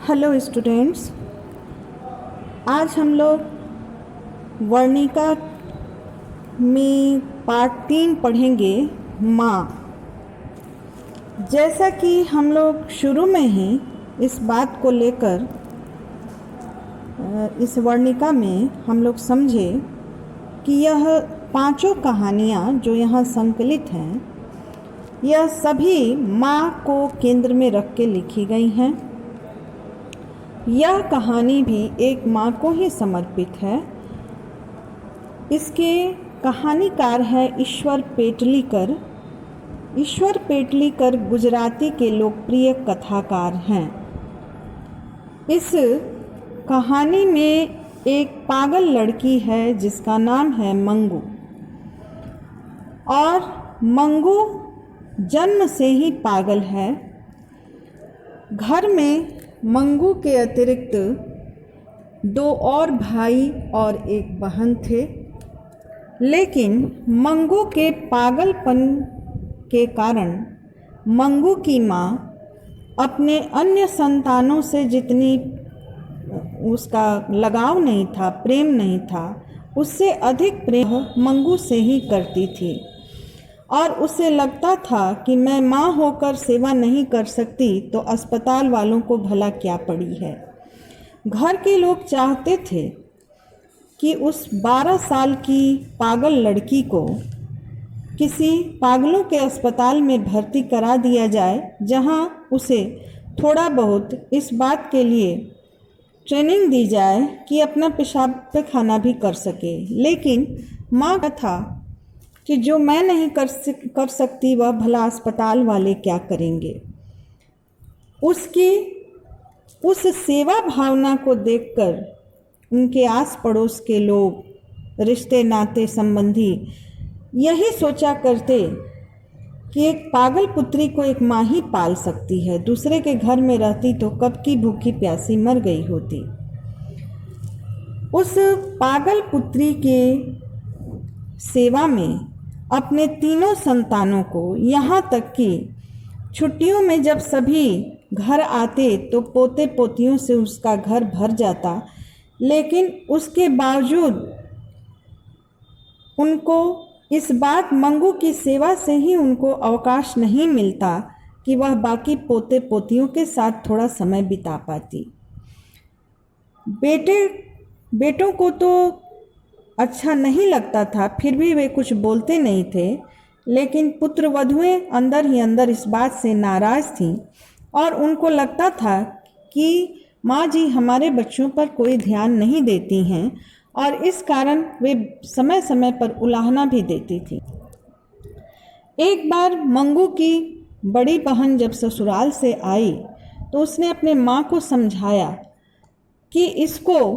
Hello students, आज हम लोग वर्णिका में पार्ट 3 पढ़ेंगे माँ। जैसा कि हम लोग शुरू में ही इस बात को लेकर इस वर्णिका में हम लोग समझे कि यह पांचों कहानियाँ जो यहाँ संकलित हैं यह सभी माँ को केंद्र में रख के लिखी गई हैं। यह कहानी भी एक माँ को ही समर्पित है। इसके कहानीकार है ईश्वर पेटलीकर। ईश्वर पेटलीकर गुजराती के लोकप्रिय कथाकार हैं। इस कहानी में एक पागल लड़की है जिसका नाम है मंगू, और मंगू जन्म से ही पागल है। घर में मंगू के अतिरिक्त 2 और भाई और एक बहन थे, लेकिन मंगू के पागलपन के कारण मंगू की माँ अपने अन्य संतानों से जितनी उसका लगाव नहीं था, प्रेम नहीं था, उससे अधिक प्रेम मंगू से ही करती थी। और उसे लगता था कि मैं माँ होकर सेवा नहीं कर सकती तो अस्पताल वालों को भला क्या पड़ी है। घर के लोग चाहते थे कि उस 12 साल की पागल लड़की को किसी पागलों के अस्पताल में भर्ती करा दिया जाए, जहां उसे थोड़ा बहुत इस बात के लिए ट्रेनिंग दी जाए कि अपना पेशाब पैखाना भी कर सके। लेकिन माँ का था कि जो मैं नहीं कर सकती वह भला अस्पताल वाले क्या करेंगे। उसकी उस सेवा भावना को देखकर उनके आस पड़ोस के लोग, रिश्ते नाते संबंधी यही सोचा करते कि एक पागल पुत्री को एक माँ ही पाल सकती है, दूसरे के घर में रहती तो कब की भूखी प्यासी मर गई होती। उस पागल पुत्री के सेवा में अपने 3 संतानों को, यहाँ तक कि छुट्टियों में जब सभी घर आते तो पोते पोतियों से उसका घर भर जाता, लेकिन उसके बावजूद उनको इस बात मंगू की सेवा से ही उनको अवकाश नहीं मिलता कि वह बाकी पोते पोतियों के साथ थोड़ा समय बिता पाती। बेटों को तो अच्छा नहीं लगता था, फिर भी वे कुछ बोलते नहीं थे, लेकिन पुत्र वधुएं अंदर ही अंदर इस बात से नाराज़ थीं और उनको लगता था कि माँ जी हमारे बच्चों पर कोई ध्यान नहीं देती हैं, और इस कारण वे समय समय पर उलाहना भी देती थी। एक बार मंगू की बड़ी बहन जब ससुराल से आई तो उसने अपने माँ को समझाया कि इसको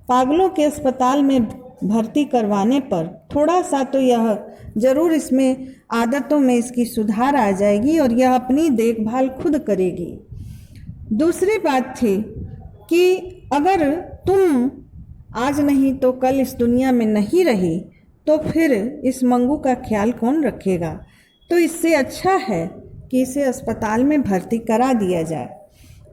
पागलों के अस्पताल में भर्ती करवाने पर थोड़ा सा तो यह ज़रूर इसमें आदतों में इसकी सुधार आ जाएगी और यह अपनी देखभाल खुद करेगी। दूसरी बात थी कि अगर तुम आज नहीं तो कल इस दुनिया में नहीं रही तो फिर इस मंगू का ख्याल कौन रखेगा, तो इससे अच्छा है कि इसे अस्पताल में भर्ती करा दिया जाए।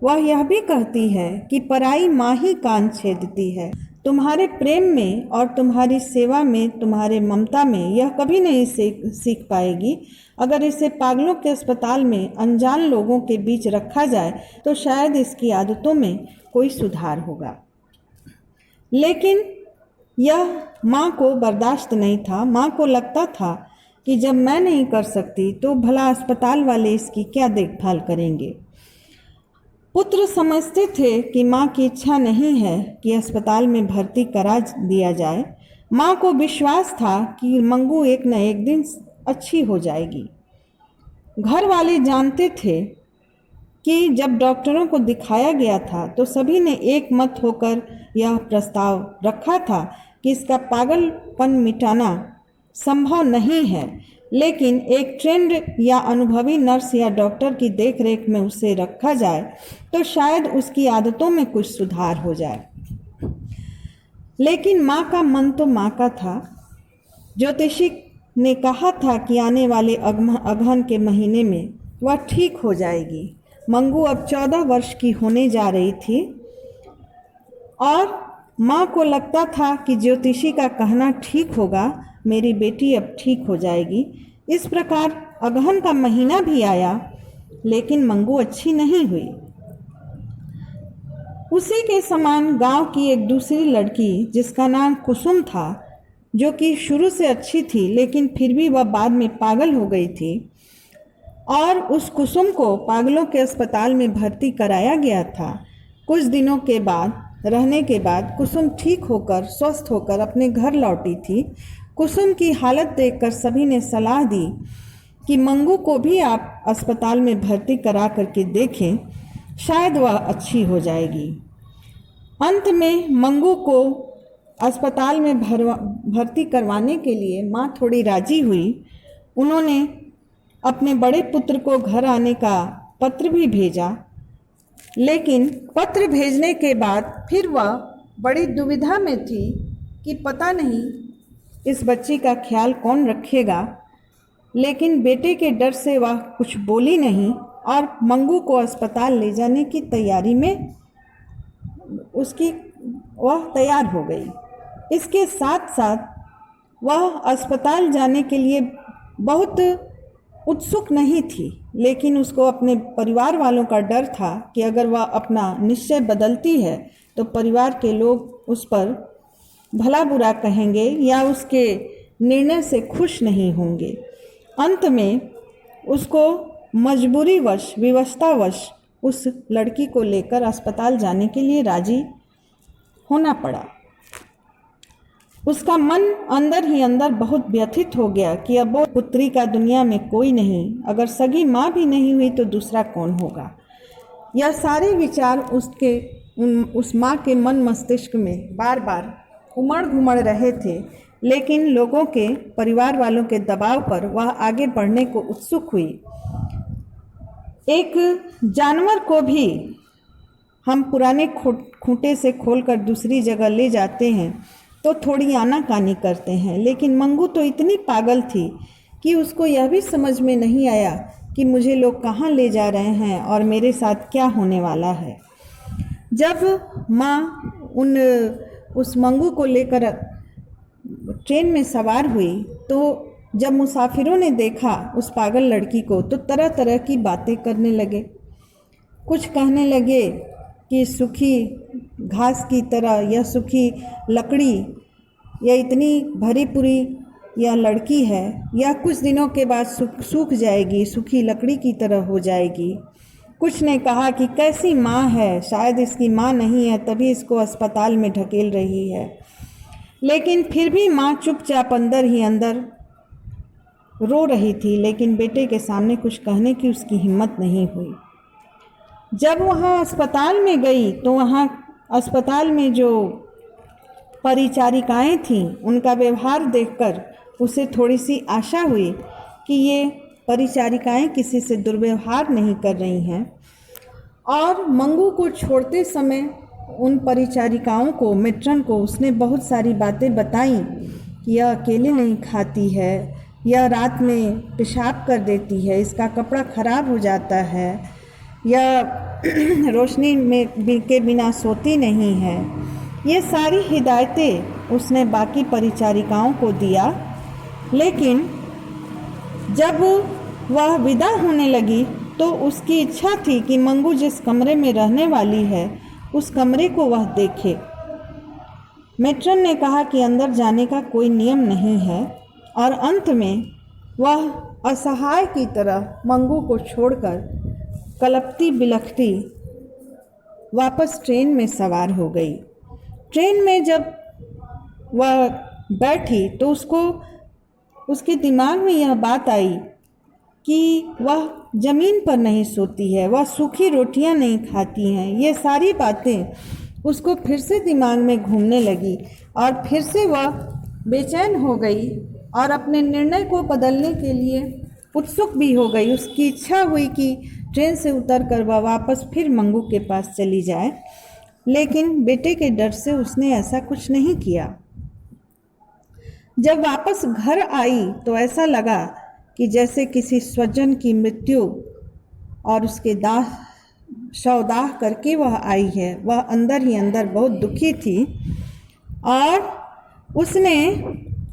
वह यह भी कहती है कि पराई माँ ही कान छेदती है। तुम्हारे प्रेम में और तुम्हारी सेवा में, तुम्हारे ममता में यह कभी नहीं सीख पाएगी। अगर इसे पागलों के अस्पताल में अनजान लोगों के बीच रखा जाए तो शायद इसकी आदतों में कोई सुधार होगा। लेकिन यह माँ को बर्दाश्त नहीं था। माँ को लगता था कि जब मैं नहीं कर सकती तो भला अस्पताल वाले इसकी क्या देखभाल करेंगे। पुत्र समझते थे कि माँ की इच्छा नहीं है कि अस्पताल में भर्ती करा दिया जाए। माँ को विश्वास था कि मंगू एक न एक दिन अच्छी हो जाएगी। घर वाले जानते थे कि जब डॉक्टरों को दिखाया गया था तो सभी ने एक मत होकर यह प्रस्ताव रखा था कि इसका पागलपन मिटाना संभव नहीं है, लेकिन एक ट्रेंड या अनुभवी नर्स या डॉक्टर की देखरेख में उसे रखा जाए तो शायद उसकी आदतों में कुछ सुधार हो जाए। लेकिन माँ का मन तो माँ का था। ज्योतिषी ने कहा था कि आने वाले अगहन के महीने में वह ठीक हो जाएगी। मंगू अब 14 वर्ष की होने जा रही थी और माँ को लगता था कि ज्योतिषी का कहना ठीक होगा, मेरी बेटी अब ठीक हो जाएगी। इस प्रकार अगहन का महीना भी आया, लेकिन मंगू अच्छी नहीं हुई। उसी के समान गांव की एक दूसरी लड़की जिसका नाम कुसुम था, जो कि शुरू से अच्छी थी लेकिन फिर भी वह बाद में पागल हो गई थी, और उस कुसुम को पागलों के अस्पताल में भर्ती कराया गया था। कुछ दिनों के बाद रहने के बाद कुसुम ठीक होकर स्वस्थ होकर अपने घर लौटी थी। कुसुम की हालत देखकर सभी ने सलाह दी कि मंगू को भी आप अस्पताल में भर्ती करा करके देखें, शायद वह अच्छी हो जाएगी। अंत में मंगू को अस्पताल में भर्ती करवाने के लिए माँ थोड़ी राजी हुई। उन्होंने अपने बड़े पुत्र को घर आने का पत्र भी भेजा, लेकिन पत्र भेजने के बाद फिर वह बड़ी दुविधा में थी कि पता नहीं इस बच्ची का ख्याल कौन रखेगा। लेकिन बेटे के डर से वह कुछ बोली नहीं और मंगू को अस्पताल ले जाने की तैयारी में वह तैयार हो गई। इसके साथ साथ वह अस्पताल जाने के लिए बहुत उत्सुक नहीं थी, लेकिन उसको अपने परिवार वालों का डर था कि अगर वह अपना निश्चय बदलती है तो परिवार के लोग उस पर भला बुरा कहेंगे या उसके निर्णय से खुश नहीं होंगे। अंत में उसको मजबूरीवश विवशतावश उस लड़की को लेकर अस्पताल जाने के लिए राजी होना पड़ा। उसका मन अंदर ही अंदर बहुत व्यथित हो गया कि अब वो पुत्री का दुनिया में कोई नहीं, अगर सगी माँ भी नहीं हुई तो दूसरा कौन होगा। यह सारे विचार उस माँ के मन मस्तिष्क में बार बार उमड़ घुमड़ रहे थे, लेकिन लोगों के परिवार वालों के दबाव पर वह आगे बढ़ने को उत्सुक हुई। एक जानवर को भी हम पुराने खूंटे से खोलकर दूसरी जगह ले जाते हैं तो थोड़ी आनाकानी करते हैं, लेकिन मंगू तो इतनी पागल थी कि उसको यह भी समझ में नहीं आया कि मुझे लोग कहाँ ले जा रहे हैं और मेरे साथ क्या होने वाला है। जब माँ उस मंगू को लेकर ट्रेन में सवार हुई तो जब मुसाफिरों ने देखा उस पागल लड़की को तो तरह तरह की बातें करने लगे। कुछ कहने लगे कि सूखी घास की तरह यह सूखी लकड़ी या इतनी भरी पूरी यह लड़की है, यह कुछ दिनों के बाद सूख जाएगी, सूखी लकड़ी की तरह हो जाएगी। कुछ ने कहा कि कैसी माँ है, शायद इसकी माँ नहीं है तभी इसको अस्पताल में ढकेल रही है। लेकिन फिर भी माँ चुपचाप अंदर ही अंदर रो रही थी, लेकिन बेटे के सामने कुछ कहने की उसकी हिम्मत नहीं हुई। जब वहाँ अस्पताल में गई तो वहाँ अस्पताल में जो परिचारिकाएं थीं उनका व्यवहार देखकर उसे थोड़ी सी आशा हुई कि ये परिचारिकाएं किसी से दुर्व्यवहार नहीं कर रही हैं। और मंगू को छोड़ते समय उन परिचारिकाओं को, मेट्रन को, उसने बहुत सारी बातें बताई कि यह अकेले नहीं खाती है, यह रात में पेशाब कर देती है, इसका कपड़ा खराब हो जाता है, यह रोशनी में के बिना सोती नहीं है। ये सारी हिदायतें उसने बाकी परिचारिकाओं को दिया। लेकिन जब वह विदा होने लगी तो उसकी इच्छा थी कि मंगू जिस कमरे में रहने वाली है उस कमरे को वह देखे। मेट्रन ने कहा कि अंदर जाने का कोई नियम नहीं है और अंत में वह असहाय की तरह मंगू को छोड़कर कलपती बिलखती वापस ट्रेन में सवार हो गई। ट्रेन में जब वह बैठी तो उसके दिमाग में यह बात आई कि वह ज़मीन पर नहीं सोती है, वह सूखी रोटियां नहीं खाती हैं। ये सारी बातें उसको फिर से दिमाग में घूमने लगी और फिर से वह बेचैन हो गई और अपने निर्णय को बदलने के लिए उत्सुक भी हो गई। उसकी इच्छा हुई कि ट्रेन से उतरकर वह वापस फिर मंगू के पास चली जाए, लेकिन बेटे के डर से उसने ऐसा कुछ नहीं किया। जब वापस घर आई तो ऐसा लगा कि जैसे किसी स्वजन की मृत्यु और उसके दाह सौदाह करके वह आई है। वह अंदर ही अंदर बहुत दुखी थी और उसने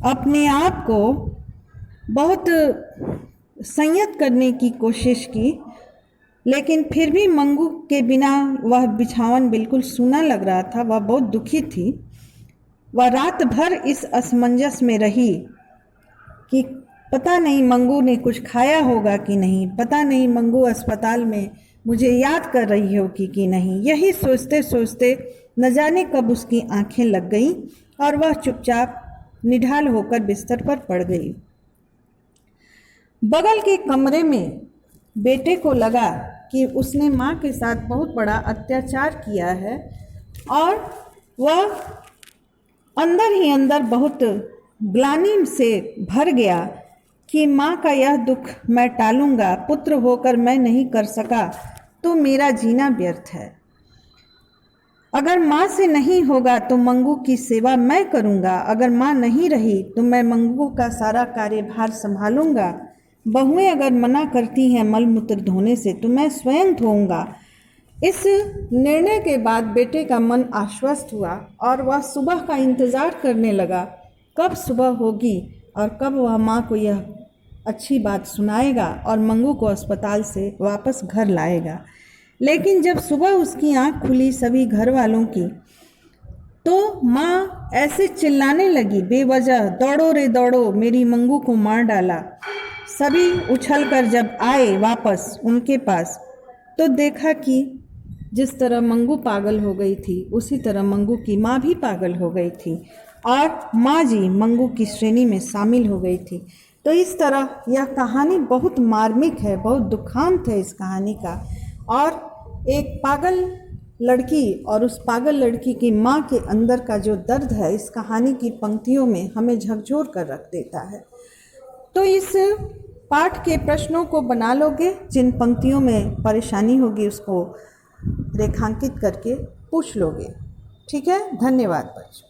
अपने आप को बहुत संयत करने की कोशिश की, लेकिन फिर भी मंगू के बिना वह बिछावन बिल्कुल सूना लग रहा था। वह बहुत दुखी थी। वह रात भर इस असमंजस में रही कि पता नहीं मंगू ने कुछ खाया होगा कि नहीं, पता नहीं मंगू अस्पताल में मुझे याद कर रही होगी कि नहीं। यही सोचते सोचते न जाने कब उसकी आंखें लग गईं और वह चुपचाप निढाल होकर बिस्तर पर पड़ गई। बगल के कमरे में बेटे को लगा कि उसने माँ के साथ बहुत बड़ा अत्याचार किया है और वह अंदर ही अंदर बहुत ग्लानि से भर गया कि माँ का यह दुख मैं टालूंगा, पुत्र होकर मैं नहीं कर सका तो मेरा जीना व्यर्थ है। अगर माँ से नहीं होगा तो मंगू की सेवा मैं करूँगा, अगर माँ नहीं रही तो मैं मंगू का सारा कार्यभार संभालूंगा। बहुएं अगर मना करती हैं मलमूत्र धोने से तो मैं स्वयं धोऊंगा। इस निर्णय के बाद बेटे का मन आश्वस्त हुआ और वह सुबह का इंतज़ार करने लगा, कब सुबह होगी और कब वह माँ को यह अच्छी बात सुनाएगा और मंगू को अस्पताल से वापस घर लाएगा। लेकिन जब सुबह उसकी आँख खुली सभी घर वालों की, तो माँ ऐसे चिल्लाने लगी बेवजह, दौड़ो रे दौड़ो, मेरी मंगू को मार डाला। सभी उछलकर जब आए वापस उनके पास तो देखा कि जिस तरह मंगू पागल हो गई थी उसी तरह मंगू की माँ भी पागल हो गई थी और माँ जी मंगू की श्रेणी में शामिल हो गई थी। तो इस तरह यह कहानी बहुत मार्मिक है, बहुत दुखांत है इस कहानी का। और एक पागल लड़की और उस पागल लड़की की माँ के अंदर का जो दर्द है इस कहानी की पंक्तियों में हमें झकझोर कर रख देता है। तो इस पाठ के प्रश्नों को बना लोगे, जिन पंक्तियों में परेशानी होगी उसको रेखांकित करके पूछ लोगे। ठीक है, धन्यवाद बच्चों।